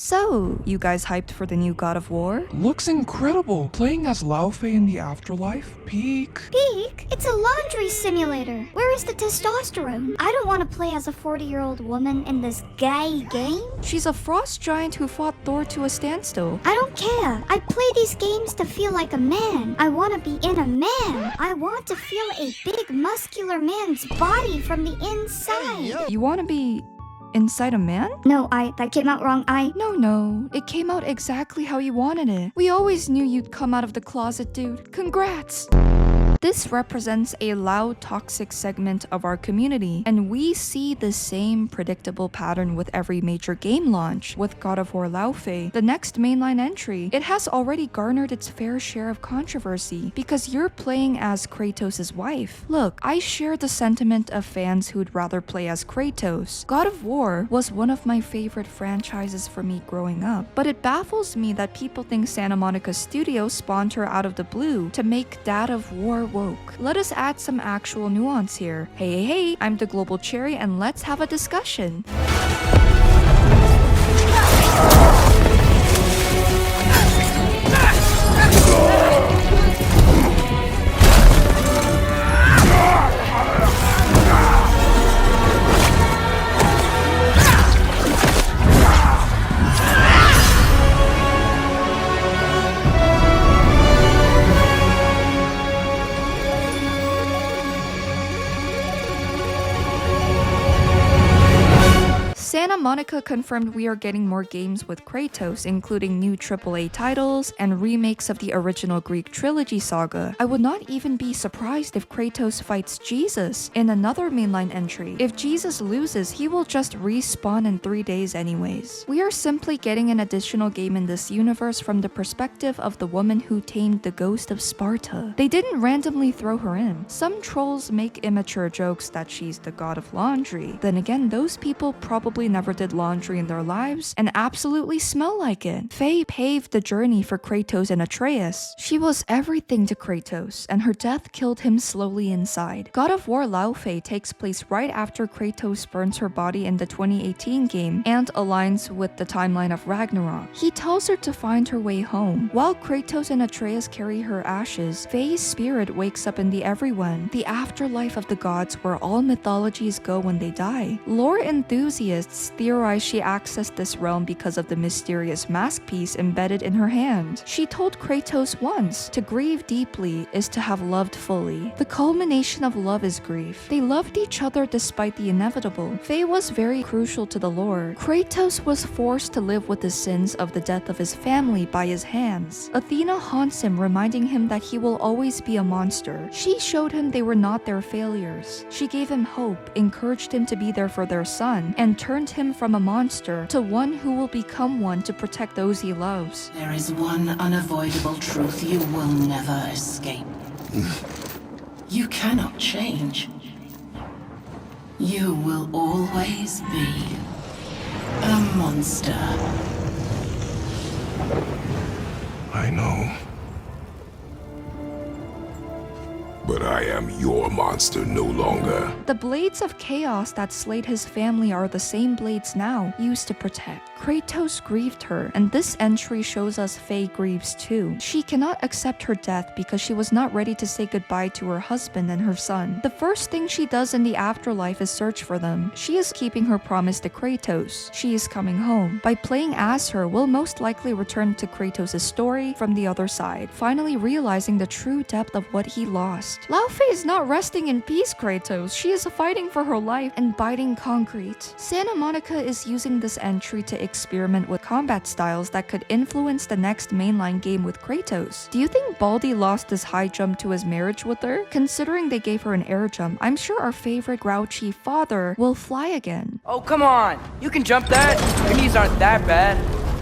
So, you guys hyped for the new God of War? Looks incredible. Playing as Laufey in the afterlife? Peak. Peak? It's a laundry simulator. Where is the testosterone? I don't want to play as a 40-year-old woman in this gay game. She's a frost giant who fought Thor to a standstill. I don't care. I play these games to feel like a man. I want to be in a man. I want to feel a big muscular man's body from the inside. You want to be inside a man? No, that came out wrong. No, it came out exactly how you wanted it. We always knew you'd come out of the closet, dude. Congrats! This represents a loud, toxic segment of our community, and we see the same predictable pattern with every major game launch. With God of War Laufey, the next mainline entry, it has already garnered its fair share of controversy because you're playing as Kratos' wife. Look, I share the sentiment of fans who'd rather play as Kratos. God of War was one of my favorite franchises for me growing up, but it baffles me that people think Santa Monica Studios spawned her out of the blue to make Dad of War woke. Let us add some actual nuance here. Hey, I'm the globalcherry and let's have a discussion. Santa Monica confirmed we are getting more games with Kratos, including new AAA titles and remakes of the original Greek trilogy saga. I would not even be surprised if Kratos fights Jesus in another mainline entry. If Jesus loses, he will just respawn in 3 days anyways. We are simply getting an additional game in this universe from the perspective of the woman who tamed the ghost of Sparta. They didn't randomly throw her in. Some trolls make immature jokes that she's the god of laundry. Then again, those people probably never did laundry in their lives and absolutely smell like it. Faye paved the journey for Kratos and Atreus. She was everything to Kratos, and her death killed him slowly inside. God of War Laufey takes place right after Kratos burns her body in the 2018 game and aligns with the timeline of Ragnarok. He tells her to find her way home. While Kratos and Atreus carry her ashes, Faye's spirit wakes up in the Everyone, the afterlife of the gods where all mythologies go when they die. Lore enthusiasts theorize she accessed this realm because of the mysterious mask piece embedded in her hand. She told Kratos once, to grieve deeply is to have loved fully. The culmination of love is grief. They loved each other despite the inevitable. Faye was very crucial to the lore. Kratos was forced to live with the sins of the death of his family by his hands. Athena haunts him, reminding him that he will always be a monster. She showed him they were not their failures. She gave him hope, encouraged him to be there for their son, and turned him from a monster to one who will become one to protect those he loves. There is one unavoidable truth you will never escape. You cannot change. You will always be a monster. I know. But I am your monster no longer. The blades of chaos that slayed his family are the same blades now, used to protect. Kratos grieved her, and this entry shows us Faye grieves too. She cannot accept her death because she was not ready to say goodbye to her husband and her son. The first thing she does in the afterlife is search for them. She is keeping her promise to Kratos. She is coming home. By playing as her, we'll most likely return to Kratos' story from the other side, finally realizing the true depth of what he lost. Laufey is not resting in peace, Kratos. She is fighting for her life and biting concrete. Santa Monica is using this entry to experiment with combat styles that could influence the next mainline game with Kratos. Do you think Baldi lost his high jump to his marriage with her? Considering they gave her an air jump, I'm sure our favorite grouchy father will fly again. Oh, come on! You can jump that? Your knees aren't that bad.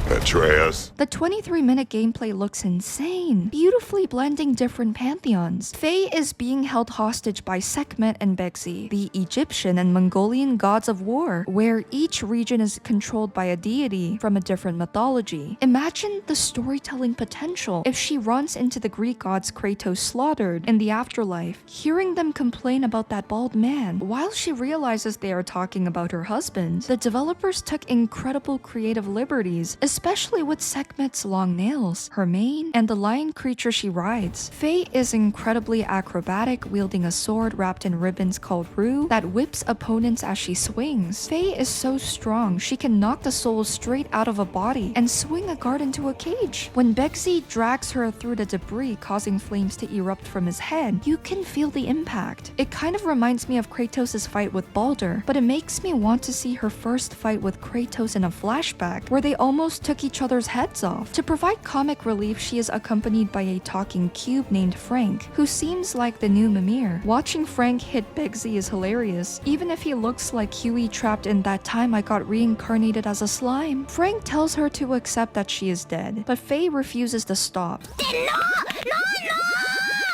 Atreus. The 23-minute gameplay looks insane, beautifully blending different pantheons. Faye is being held hostage by Sekhmet and Begzi, the Egyptian and Mongolian gods of war, where each region is controlled by a deity from a different mythology. Imagine the storytelling potential if she runs into the Greek gods Kratos slaughtered in the afterlife, hearing them complain about that bald man. While she realizes they are talking about her husband, the developers took incredible creative liberties, especially with Sekhmet's long nails, her mane, and the lion creature she rides. Faye is incredibly acrobatic, wielding a sword wrapped in ribbons called Rue that whips opponents as she swings. Faye is so strong, she can knock the soul straight out of a body and swing a guard into a cage. When Begzi drags her through the debris, causing flames to erupt from his head, you can feel the impact. It kind of reminds me of Kratos' fight with Baldur, but it makes me want to see her first fight with Kratos in a flashback, where they almost took each other's heads off. To provide comic relief, she is accompanied by a talking cube named Frank, who seems like the new Mimir. Watching Frank hit Begzi is hilarious, even if he looks like Huey trapped in That Time I Got Reincarnated as a Slime. Frank tells her to accept that she is dead, but Faye refuses to stop.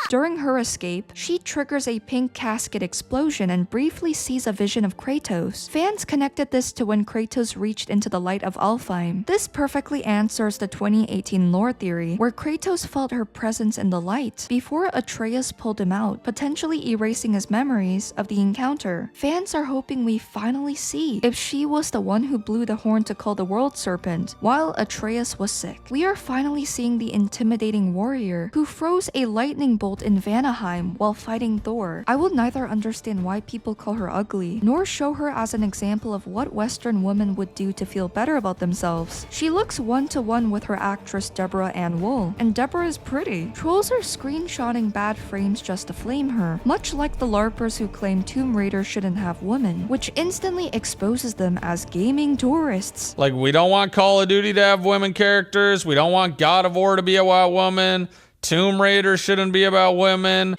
During her escape, she triggers a pink casket explosion and briefly sees a vision of Kratos. Fans connected this to when Kratos reached into the light of Alfheim. This perfectly answers the 2018 lore theory, where Kratos felt her presence in the light before Atreus pulled him out, potentially erasing his memories of the encounter. Fans are hoping we finally see if she was the one who blew the horn to call the world serpent while Atreus was sick. We are finally seeing the intimidating warrior who froze a lightning bolt in Vanaheim while fighting Thor. I will neither understand why people call her ugly, nor show her as an example of what Western women would do to feel better about themselves. She looks one-to-one with her actress Deborah Ann Wool, and Deborah is pretty. Trolls are screenshotting bad frames just to flame her, much like the LARPers who claim Tomb Raider shouldn't have women, which instantly exposes them as gaming tourists. Like, we don't want Call of Duty to have women characters, we don't want God of War to be about women, Tomb Raider shouldn't be about women.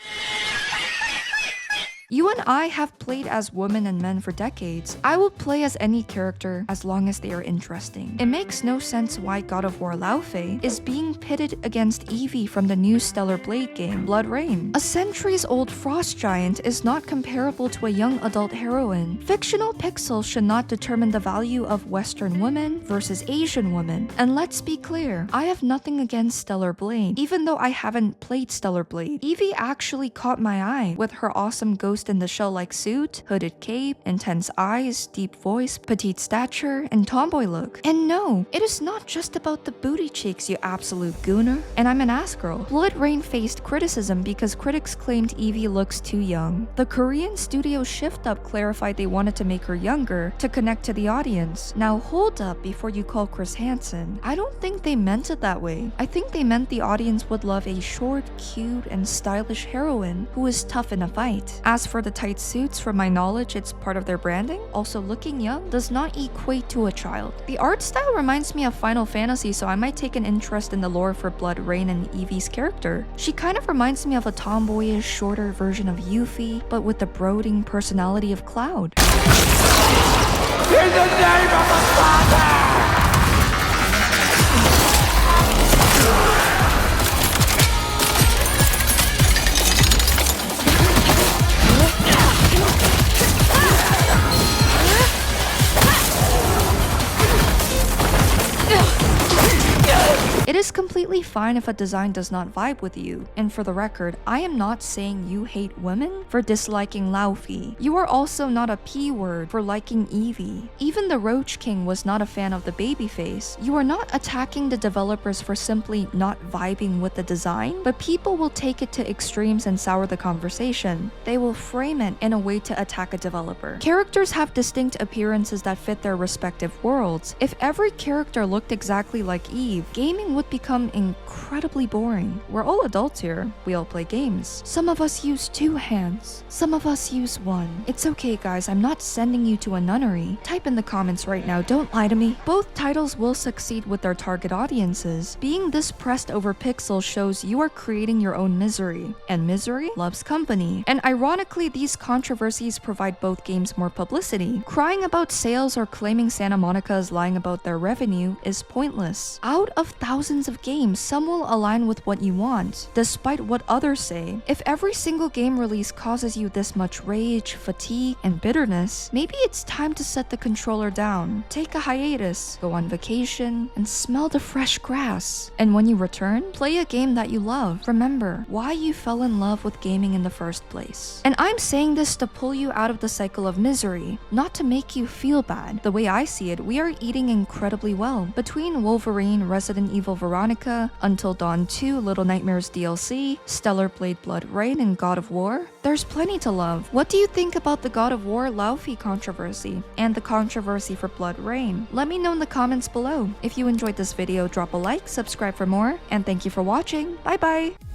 You and I have played as women and men for decades. I will play as any character as long as they are interesting. It makes no sense why God of War Laufey is being pitted against Evie from the new Stellar Blade game, Blood Rain. A centuries-old frost giant is not comparable to a young adult heroine. Fictional pixels should not determine the value of Western women versus Asian women. And let's be clear, I have nothing against Stellar Blade, even though I haven't played Stellar Blade. Evie actually caught my eye with her awesome Ghost in the Shell-like suit, hooded cape, intense eyes, deep voice, petite stature, and tomboy look. And no, it is not just about the booty cheeks, you absolute gooner. And I'm an ass girl. Blood Rain faced criticism because critics claimed Evie looks too young. The Korean studio Shift Up clarified they wanted to make her younger to connect to the audience. Now hold up before you call Chris Hansen. I don't think they meant it that way. I think they meant the audience would love a short, cute, and stylish heroine who is tough in a fight. As for the tight suits, from my knowledge, it's part of their branding. Also, looking young does not equate to a child. The art style reminds me of Final Fantasy, so I might take an interest in the lore for Blood Rain and Evie's character. She kind of reminds me of a tomboyish, shorter version of Yuffie, but with the brooding personality of Cloud. In the name of the Father! It is completely fine if a design does not vibe with you, and for the record, I am not saying you hate women for disliking Laufey. You are also not a P-word for liking Evie. Even the Roach King was not a fan of the babyface. You are not attacking the developers for simply not vibing with the design, but people will take it to extremes and sour the conversation. They will frame it in a way to attack a developer. Characters have distinct appearances that fit their respective worlds. If every character looked exactly like Eve, gaming would become incredibly boring. We're all adults here. We all play games. Some of us use 2 hands. Some of us use 1. It's okay, guys. I'm not sending you to a nunnery. Type in the comments right now. Don't lie to me. Both titles will succeed with their target audiences. Being this pressed over pixels shows you are creating your own misery. And misery loves company. And ironically, these controversies provide both games more publicity. Crying about sales or claiming Santa Monica is lying about their revenue is pointless. Out of thousands thousands of games, some will align with what you want, despite what others say. If every single game release causes you this much rage, fatigue, and bitterness, maybe it's time to set the controller down, take a hiatus, go on vacation, and smell the fresh grass. And when you return, play a game that you love. Remember why you fell in love with gaming in the first place. And I'm saying this to pull you out of the cycle of misery, not to make you feel bad. The way I see it, we are eating incredibly well. Between Wolverine, Resident Evil Veronica, Until Dawn 2, Little Nightmares DLC, Stellar Blade Blood Rain, and God of War, there's plenty to love. What do you think about the God of War Laufey controversy and the controversy for Blood Rain? Let me know in the comments below. If you enjoyed this video, drop a like, subscribe for more, and thank you for watching. Bye bye!